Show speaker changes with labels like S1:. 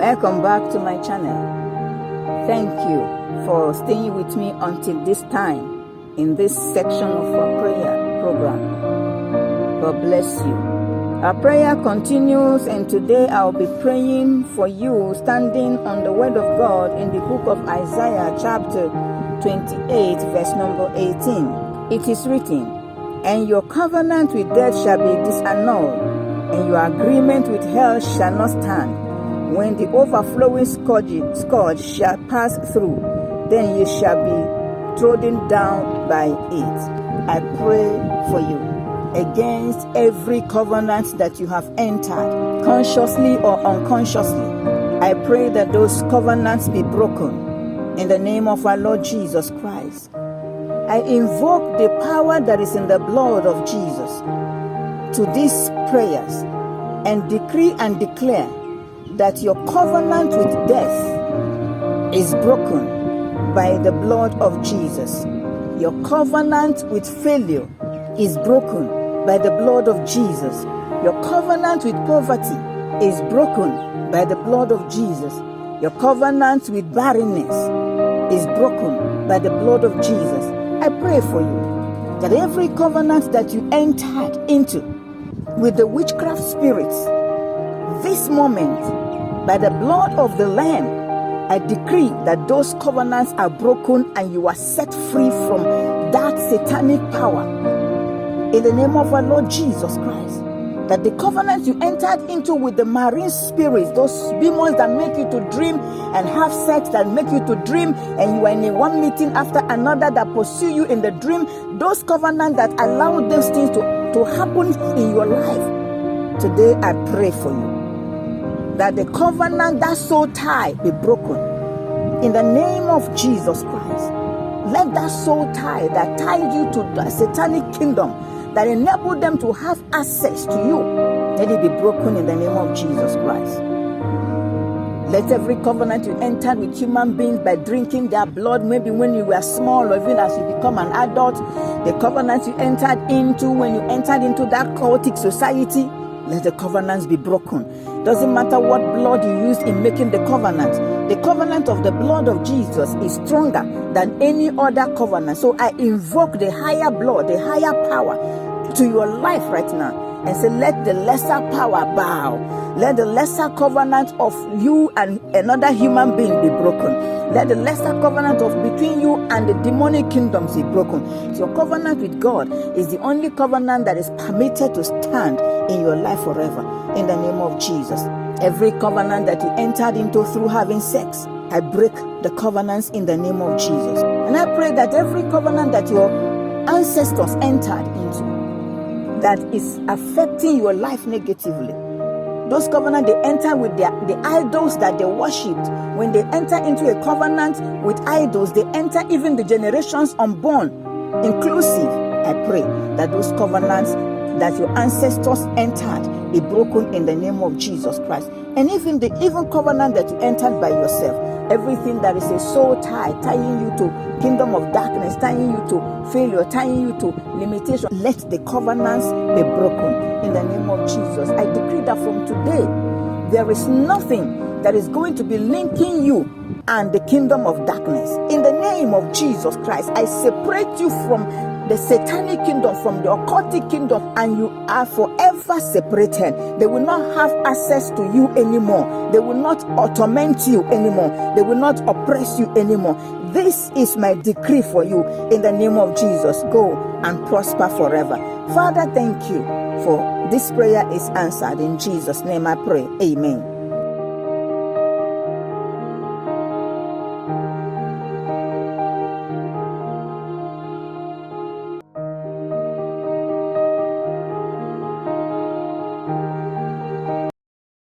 S1: Welcome back to my channel. Thank you for staying with me until this time in this section of our prayer program. God bless you. Our prayer continues, and today I'll be praying for you standing on the word of God in the book of Isaiah chapter 28 verse number 18. It is written, "And your covenant with death shall be disannulled, and your agreement with hell shall not stand. When the overflowing scourge shall pass through, then you shall be trodden down by it." I pray for you against every covenant that you have entered, consciously or unconsciously. I pray that those covenants be broken in the name of our Lord Jesus Christ. I invoke the power that is in the blood of Jesus to these prayers and decree and declare that your covenant with death is broken by the blood of Jesus. Your covenant with failure is broken by the blood of Jesus. Your covenant with poverty is broken by the blood of Jesus. Your covenant with barrenness is broken by the blood of Jesus. I pray for you that every covenant that you entered into with the witchcraft spirits, this moment, by the blood of the Lamb, I decree that those covenants are broken and you are set free from that satanic power. In the name of our Lord Jesus Christ, that the covenants you entered into with the marine spirits, those demons that make you to dream and have sex, that make you to dream, and you are in one meeting after another that pursue you in the dream, those covenants that allow those things to happen in your life, today I pray for you that the covenant, that soul tie, be broken in the name of Jesus Christ. Let that soul tie that tied you to the satanic kingdom, that enabled them to have access to you, let it be broken in the name of Jesus Christ. Let every covenant you entered with human beings by drinking their blood, maybe when you were small or even as you become an adult, the covenants you entered into when you entered into that cultic society, let the covenants be broken. Doesn't matter what blood you used in making the covenant. The covenant of the blood of Jesus is stronger than any other covenant. So I invoke the higher blood, the higher power to your life right now, and say, let the lesser power bow. Let the lesser covenant of you and another human being be broken. Let the lesser covenant of between you and the demonic kingdoms be broken. So your covenant with God is the only covenant that is permitted to stand in your life forever. In the name of Jesus. Every covenant that you entered into through having sex, I break the covenants in the name of Jesus. And I pray that every covenant that your ancestors entered into that is affecting your life negatively, those covenants they enter with the idols that they worshipped. When they enter into a covenant with idols, they enter even the generations unborn, inclusive. I pray that those covenants that your ancestors entered be broken in the name of Jesus Christ. And even the covenant that you entered by yourself, everything that is a soul tie, tying you to kingdom of darkness, tying you to failure, tying you to limitation, let the covenants be broken in the name of Jesus. I decree that from today, there is nothing that is going to be linking you and the kingdom of darkness. In the name of Jesus Christ, I separate you from the satanic kingdom, from the occultic kingdom, and you are forever separated. They will not have access to you anymore. They will not torment you anymore. They will not oppress you anymore. This is my decree for you in the name of Jesus. Go and prosper forever. Father, thank you for this prayer is answered. In Jesus' name I pray. Amen.